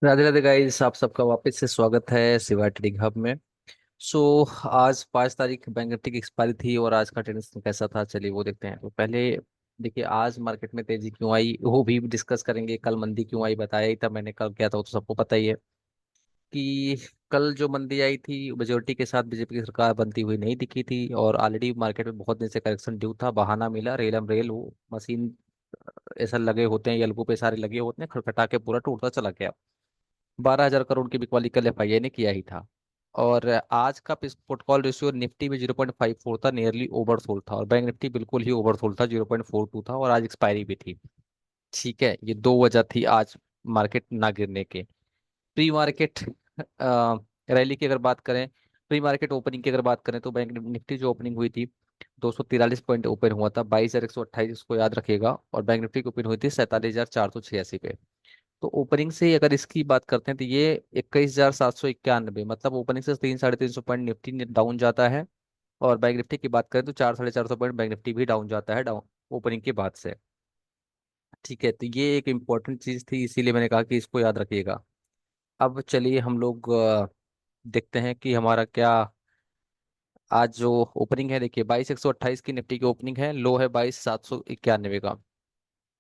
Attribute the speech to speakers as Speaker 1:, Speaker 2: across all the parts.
Speaker 1: Radhe Radhe guys, आप सबका वापस से स्वागत है शिवा ट्रेडिंग हब में। सो आज 5 तारीख बैंक निफ्टी की एक्सपायरी थी और आज का ट्रेडिंग कैसा था, चलिए वो देखते हैं। तो पहले देखिए आज मार्केट में तेजी क्यों आई वो भी डिस्कस करेंगे। कल मंदी क्यों आई बताया ही था मैंने, कल क्या था वो तो सबको पता ही है कि कल जो मंदी आई थी मेजोरिटी के साथ बीजेपी की सरकार बनती हुई नहीं दिखी थी और ऑलरेडी मार्केट में बहुत दिन से करेक्शन ड्यू था। बहाना मिला, रेलम रेल वो मशीन ऐसा लगे होते हैं, यलगू पे सारे लगे होते हैं, खटखटा के पूरा टूटता चला गया। 12,000 करोड़ की बिकवाली कल एफआईआई ने किया ही था। और आज का प्रोटोकॉल रेशियो निफ्टी में 0.54 था, नियरली ओवरसोल्ड था। और बैंक निफ्टी बिल्कुल ही ओवरसोल्ड था, 0.42 था। और आज एक्सपायरी भी थी। ठीक है, ये दो वजह थी आज मार्केट ना गिरने के। प्री मार्केट रैली की अगर बात करें, प्री मार्केट ओपनिंग की अगर बात करें तो बैंक निफ्टी जो ओपनिंग हुई थी 243 पॉइंट ओपन हुआ था, 22,128 इसको याद रखिएगा। और बैंक निफ्टी की ओपन हुई थी 47,486 पे। तो ओपनिंग से ही अगर इसकी बात करते हैं तो ये 21,791, मतलब ओपनिंग से 300-350 पॉइंट निफ्टी डाउन जाता है। और बैंक निफ्टी की बात करें तो 400-450 पॉइंट बैंक निफ्टी भी डाउन जाता है डाउन ओपनिंग के बाद से। ठीक है, तो ये एक इम्पोर्टेंट चीज थी, इसीलिए मैंने कहा कि इसको याद रखिएगा। अब चलिए हम लोग देखते हैं कि हमारा क्या आज जो ओपनिंग है। देखिए 22,128 की निफ्टी की ओपनिंग है, लो है 22,791 का।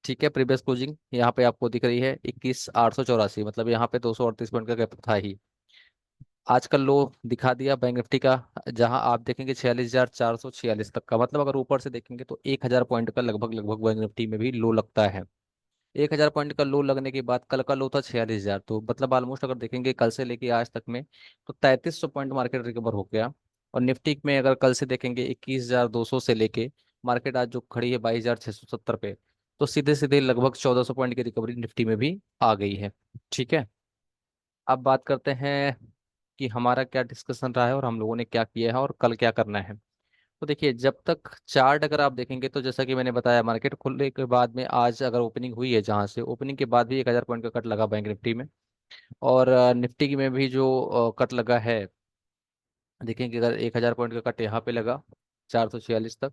Speaker 1: ठीक है, प्रीवियस क्लोजिंग यहाँ पे आपको दिख रही है 21,884, मतलब यहाँ पे 238 पॉइंट का गैप था ही। आज का लो दिखा दिया बैंक निफ्टी का, जहां आप देखेंगे 46,446 तक का। मतलब अगर ऊपर से देखेंगे तो 1,000 पॉइंट का लगभग लगभग बैंक निफ्टी में भी लो लगता है। 1,000 पॉइंट का लो लगने के बाद कल का लो था 46,000, तो मतलब ऑलमोस्ट अगर देखेंगे कल से लेके आज तक में तो 3,300 पॉइंट मार्केट रिकवर हो गया। और निफ्टी में अगर कल से देखेंगे 21,200 से लेके मार्केट आज जो खड़ी है 22,670 पे, तो सीधे सीधे लगभग 1,400 पॉइंट की रिकवरी निफ्टी में भी आ गई है। ठीक है, अब बात करते हैं कि हमारा क्या डिस्कशन रहा है और हम लोगों ने क्या किया है और कल क्या करना है। तो देखिए जब तक चार्ट अगर आप देखेंगे तो जैसा कि मैंने बताया, मार्केट खुलने के बाद में आज अगर ओपनिंग हुई है, जहां से ओपनिंग के बाद भी 1,000 पॉइंट का कट लगा बैंक निफ्टी में। और निफ्टी में भी जो कट लगा है, देखेंगे अगर 1,000 पॉइंट का कट यहाँ पे लगा 446 तक।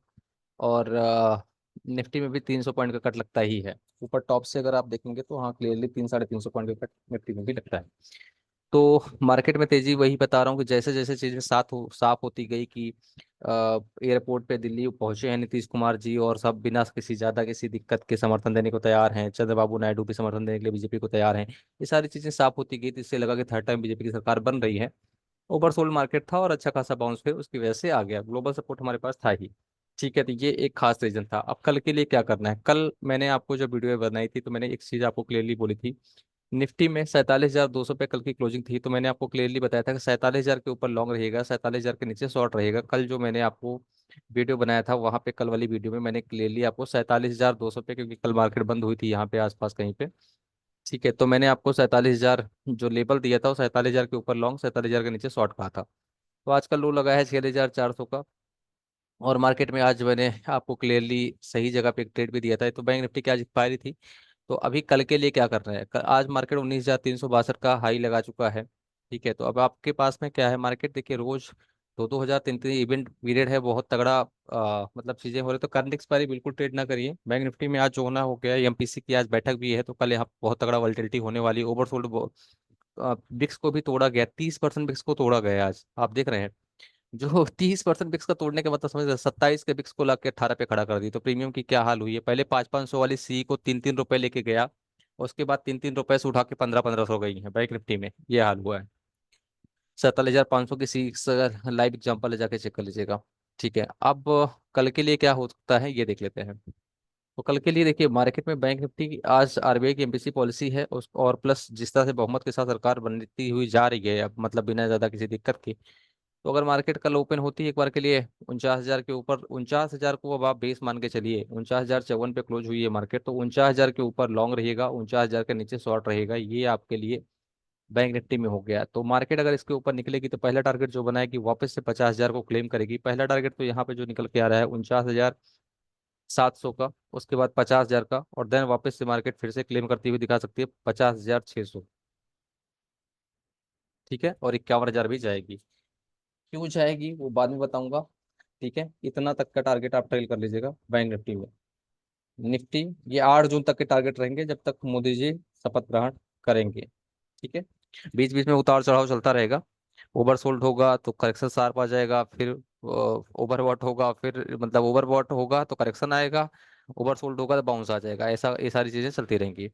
Speaker 1: और निफ्टी में भी 300 पॉइंट का कट लगता ही है। ऊपर टॉप से अगर आप देखेंगे तो हाँ क्लियरली 300-350 पॉइंट का कट निफ्टी में भी लगता है। तो मार्केट में तेजी वही बता रहा हूँ कि जैसे जैसे चीजें साफ होती गई कि एयरपोर्ट पे दिल्ली पहुंचे हैं नीतीश कुमार जी, और सब बिना किसी ज्यादा किसी दिक्कत के समर्थन देने को तैयार हैं। चंद्रबाबू नायडू भी समर्थन देने के लिए बीजेपी को तैयार हैं। ये सारी चीजें साफ होती गई तो इससे लगा कि थर्ड टाइम बीजेपी की सरकार बन रही है। ओवरसोल्ड मार्केट था और अच्छा खासा बाउंस फिर उसकी वजह से आ गया, ग्लोबल सपोर्ट हमारे पास था ही। ठीक है, तो ये एक खास रीजन था। अब कल के लिए क्या करना है, कल मैंने आपको जो वीडियो बनाई थी तो मैंने एक चीज आपको क्लियरली बोली थी। निफ्टी में 47,200 पे कल की क्लोजिंग थी, तो मैंने आपको क्लियरली बताया था कि 47,000 के ऊपर लॉन्ग रहेगा, 47,000 के नीचे शॉर्ट रहेगा। कल जो मैंने आपको वीडियो बनाया था वहां पे, कल वाली वीडियो में मैंने क्लियरली आपको 47,200 पे, क्योंकि कल मार्केट बंद हुई थी यहाँ पे आसपास कहीं पे। ठीक है, तो मैंने आपको 47,000 जो लेवल दिया था वो 47,000 के ऊपर लॉन्ग, 47,000 के नीचे शॉर्ट कहा था। तो आज का लो लगा है 6,400 का। और मार्केट में आज मैंने आपको क्लियरली सही जगह पे एक ट्रेड भी दिया था। तो बैंक निफ्टी की आज एक्सपायरी थी। तो अभी कल के लिए क्या करना है, आज मार्केट 19,362 का हाई लगा चुका है। ठीक है, तो अब आपके पास में क्या है, मार्केट देखिए रोज 2-2 हजार 3-3 इवेंट पीरियड है, बहुत तगड़ा मतलब चीजें हो रही। तो करंट एक्सपायरी बिल्कुल ट्रेड ना करिए। बैंक निफ्टी में आज जो होना हो गया, एमपीसी की आज बैठक भी है, तो कल यहाँ बहुत तगड़ा वॉलेटिलिटी होने वाली। ओवरसोल्ड बिक्स को भी तोड़ा गया, 30% बिक्स को तोड़ा गया आज, आप देख रहे हैं। जो 30% बिक्स का तोड़ने के मतलब समझ रहे, 27 के बिक्स को ला के 18 पे खड़ा कर दी। तो प्रीमियम की क्या हाल हुई है, पहले 500-500 वाली सी को 3-3 रुपए लेके गया, उसके बाद 3-3 रुपए से उठा के 1500-1500 गई है बैंक निफ्टी में, ये हाल हुआ है। 47,500 की सी अगर लाइव एग्जाम्पल ले जाके चेक कर लीजिएगा। ठीक है, अब कल के लिए क्या हो सकता है ये देख लेते हैं। तो कल के लिए देखिए मार्केट में बैंक निफ्टी की आज आरबीआई की एमपीसी पॉलिसी है उस, और प्लस जिस तरह से बहुमत के साथ सरकार बनती हुई जा रही है अब, मतलब बिना ज्यादा किसी दिक्कत के। तो अगर मार्केट कल ओपन होती है एक बार के लिए 49,000 के ऊपर, 49,000 को अब आप बेस मान के चलिए, 49,054 पे क्लोज हुई है मार्केट, तो 49,000 के ऊपर लॉन्ग रहेगा, 49,000 के नीचे शॉर्ट रहेगा। ये आपके लिए बैंक निफ्टी में हो गया। तो मार्केट अगर इसके ऊपर निकलेगी तो पहला टारगेट जो बनाएगी वापस से 50,000 को क्लेम करेगी। पहला टारगेट तो यहाँ पे जो निकल के आ रहा है 49,700 का, उसके बाद 50,000 का, और देन वापस से मार्केट फिर से क्लेम करती हुई दिखा सकती है 50,600। ठीक है, और 51,000 भी जाएगी। क्यों जाएगी वो बाद में बताऊंगा। ठीक है, इतना तक का टारगेट आप ट्रेल कर लीजिएगा बैंक निफ्टी में। निफ्टी ये 8 जून तक के टारगेट रहेंगे, जब तक मोदी जी शपथ ग्रहण करेंगे। ठीक है। बीच बीच में उतार चढ़ाव चलता रहेगा। ओवरसोल्ड होगा तो करेक्शन शार्प आ जाएगा, फिर ओवरबॉट होगा, फिर मतलब ओवरबॉट होगा तो करेक्शन आएगा, ओवरसोल्ड होगा तो बाउंस आ जाएगा, ऐसा ये सारी चीजें चलती रहेंगी।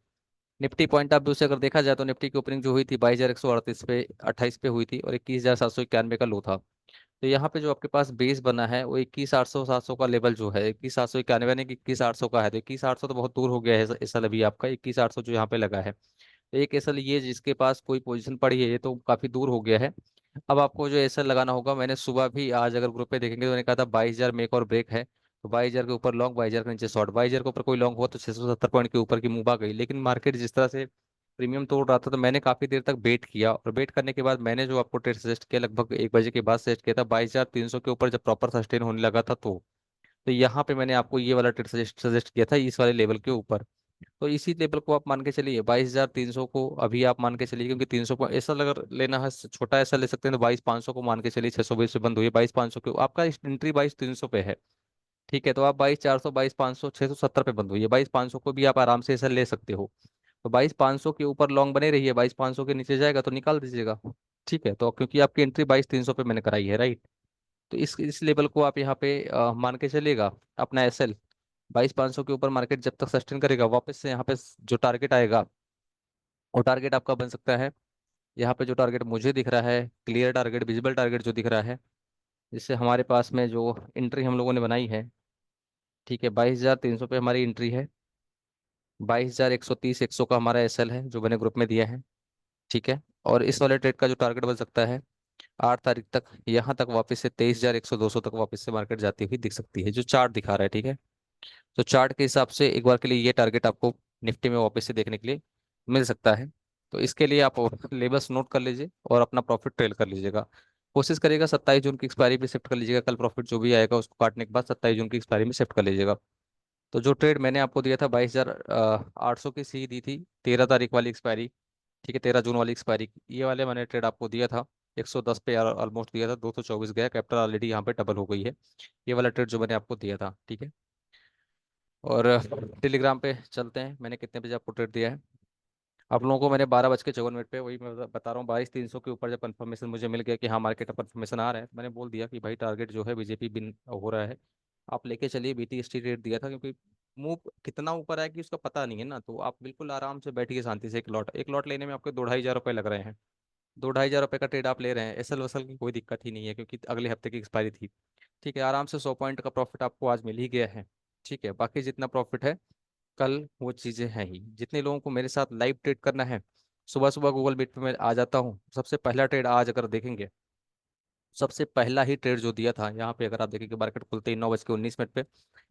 Speaker 1: निफ्टी पॉइंट ऑफ व्यू से अगर देखा जाए तो निफ्टी की ओपनिंग जो हुई थी 22,138 पे 28 पे हुई थी, और 21,791 का लो था। तो यहाँ पे जो आपके पास बेस बना है वो 21,800 का लेवल जो है 21,791 यानी कि 21,800 का है। तो 21,800 तो बहुत दूर हो गया है इस साल अभी आपका 21,800 जो यहाँ पे लगा है। तो एक एसएल ये जिसके पास कोई पोजीशन पड़ी है ये तो काफी दूर हो गया है। अब आपको जो एसएल लगाना होगा, मैंने सुबह भी आज अगर ग्रुप पे देखेंगे तो मैंने कहा था 22,000 मेक और ब्रेक है। तो 22,000 के ऊपर लॉन्ग, 22,000 के नीचे शॉर्ट। 22,000 के ऊपर कोई लॉन्ग हुआ तो 670 पॉइंट के ऊपर की मूव आ गई, लेकिन मार्केट जिस तरह से प्रीमियम तोड़ रहा था तो मैंने काफी देर तक वेट किया, और वेट करने के बाद मैंने जो आपको ट्रेड सजेस्ट किया लगभग 1 बजे के बाद सजेस्ट किया था 22,300 के ऊपर जब प्रॉपर सस्टेन होने लगा था तो यहाँ पे मैंने आपको ये वाला ट्रेड सजेस्ट किया था इस वाले लेवल के ऊपर। तो इसी लेवल को आप मान के चलिए 22,300 को अभी आप मान के चलिए, क्योंकि 300 को ऐसा अगर लेना है छोटा ऐसा ले सकते हैं तो 22,500 को मान के चलिए, 620 पे बंद हुई है 22,500 के आपका एंट्री 22,300 पे है। ठीक है, तो आप 22,400 22,500 670 पे बंद हुई है, 22,500 को भी आप आराम से ऐसा ले सकते हो। तो 22,500 के ऊपर लॉन्ग बने रही है, 22,500 के नीचे जाएगा तो निकाल दीजिएगा। ठीक है, तो क्योंकि आपकी एंट्री 22,300 पे मैंने कराई है, राइट। तो इस लेवल को आप यहाँ पे मान के चलिएगा अपना एसएल। 22,500 के ऊपर मार्केट जब तक सस्टेन करेगा वापस से यहाँ पे जो टारगेट आएगा वो टारगेट आपका बन सकता है। यहाँ पे जो टारगेट मुझे दिख रहा है, क्लियर टारगेट, विजिबल टारगेट जो दिख रहा है, जिससे हमारे पास में जो एंट्री हम लोगों ने बनाई है, ठीक है, 22,300 पे हमारी एंट्री है। 22,130 100 का हमारा एसएल है जो मैंने ग्रुप में दिया है। ठीक है, और इस वाले ट्रेड का जो टारगेट बन सकता है 8 तारीख तक, यहाँ तक वापस से 23,100 200 तक वापस से मार्केट जाती हुई दिख सकती है, जो चार्ट दिखा रहा है। ठीक है, तो चार्ट के हिसाब से एक बार के लिए ये टारगेट आपको निफ्टी में वापस से देखने के लिए मिल सकता है। तो इसके लिए आप लेबल्स नोट कर लीजिए और अपना प्रॉफिट ट्रेल कर लीजिएगा। कोशिश करिएगा 27 जून की एक्सपायरी पे शिफ्ट कर लीजिएगा, कल प्रॉफिट जो भी आएगा उसको काटने के बाद 27 जून की एक्सपायरी में शिफ्ट कर लीजिएगा। तो जो ट्रेड मैंने आपको दिया था 22,800 की सी दी थी, 13 तारीख वाली एक्सपायरी। ठीक है, 13 जून वाली एक्सपायरी, ये वाले मैंने ट्रेड आपको दिया था। 110 पे ऑलमोस्ट दिया था, 224 गया, कैपिटल ऑलरेडी यहाँ पे डबल हो गई है। ये वाला ट्रेड जो मैंने आपको दिया था। ठीक है, और टेलीग्राम पे चलते हैं, मैंने कितने बजे आपको ट्रेड दिया है। आप लोगों को मैंने 12:54 पे, वही मैं बता रहा हूँ, 22,300 के ऊपर जब कंफर्मेशन मुझे मिल गया कि हाँ मार्केट का कंफर्मेशन आ रहा है, मैंने बोल दिया कि भाई टारगेट जो है बीजेपी बिन हो रहा है, आप लेके चलिए। BTST रेट दिया था, क्योंकि मूव कितना ऊपर आया कि उसका पता नहीं है ना, तो आप बिल्कुल आराम से बैठिए शांति से। एक लॉट लेने में आपके 2-2.5 हज़ार रुपये लग रहे हैं। 2-2.5 हज़ार रुपये का ट्रेड आप ले रहे हैं, एसल वसल की कोई दिक्कत ही नहीं है, क्योंकि अगले हफ्ते की एक्सपायरी थी। ठीक है, आराम से 100 पॉइंट का प्रॉफिट आपको आज मिल ही गया है। ठीक है, बाकी जितना प्रॉफिट है कल वो चीज़ें हैं ही। जितने लोगों को मेरे साथ लाइव ट्रेड करना है, सुबह सुबह गूगल मीट पे मैं आ जाता हूँ। सबसे पहला ट्रेड आज अगर देखेंगे, सबसे पहला ही ट्रेड जो दिया था यहाँ पे, अगर आप देखेंगे मार्केट खुलते ही 9:19 का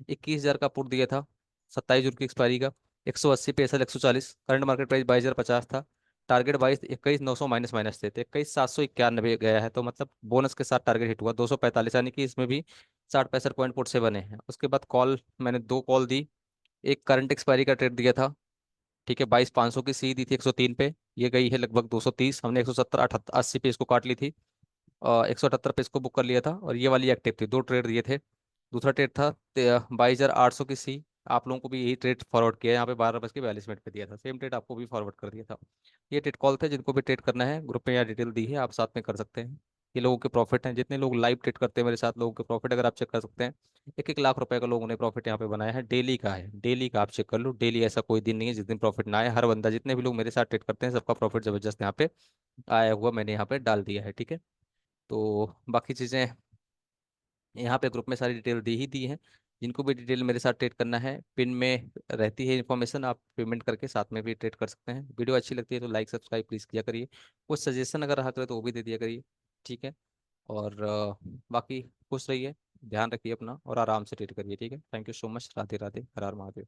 Speaker 1: 21,000 का पुट दिया था, 27 जून की एक्सपायरी का। 180 पे एसएल 140, करंट मार्केट प्राइस 22,050 था। टारगेट 21,900 माइनस माइनस थे तो 21,791 गया है, तो मतलब बोनस के साथ टारगेट हिट हुआ 245, यानी कि इसमें भी 60-65 पॉइंट पुट से बने हैं। उसके बाद कॉल, मैंने 2 कॉल दी। एक करंट एक्सपायरी का ट्रेड दिया था। ठीक है, 22,500 की सी दी थी 103 पे, ये गई है लगभग 230, हमने 170 78 80 पे इसको काट ली थी। 178 पे इसको बुक कर लिया था, और ये वाली एक्टिव थी, 2 ट्रेड दिए थे। दूसरा ट्रेड था 22,800 की सी, आप लोगों को भी यही ट्रेड फॉरवर्ड किया है, यहाँ पे 12:42 पे दिया था, सेम ट्रेड आपको भी फॉरवर्ड कर दिया था। ये ट्रेड कॉल थे, जिनको भी ट्रेड करना है ग्रुप में या डिटेल दी है, आप साथ में कर सकते हैं। ये लोगों के प्रॉफिट हैं, जितने लोग लाइव ट्रेड करते हैं मेरे साथ, लोगों के प्रॉफिट अगर आप चेक कर सकते हैं, 1-1 लाख रुपए का लोगों ने प्रॉफिट यहाँ पे बनाया है, डेली का है, डेली का आप चेक कर लो। डेली ऐसा कोई दिन नहीं है जिस दिन प्रॉफिट ना आए, हर बंदा, जितने भी लोग मेरे साथ ट्रेड करते हैं सबका प्रॉफिट जबरदस्त यहाँ पे आया हुआ मैंने यहाँ पे डाल दिया है। ठीक है, तो बाकी चीज़ें यहाँ पे ग्रुप में सारी डिटेल दी ही दी है। जिनको भी डिटेल मेरे साथ ट्रेड करना है, पिन में रहती है इन्फॉर्मेशन, आप पेमेंट करके साथ में भी ट्रेड कर सकते हैं। वीडियो अच्छी लगती है तो लाइक सब्सक्राइब प्लीज़ किया करिए। कुछ सजेशन अगर रहा करे तो वो भी दे दिया करिए। ठीक है, और बाकी खुश रहिए, ध्यान रखिए अपना, और आराम से ट्रेड करिए। ठीक है, thank you so much, Radhe Radhe, her her Mahadev.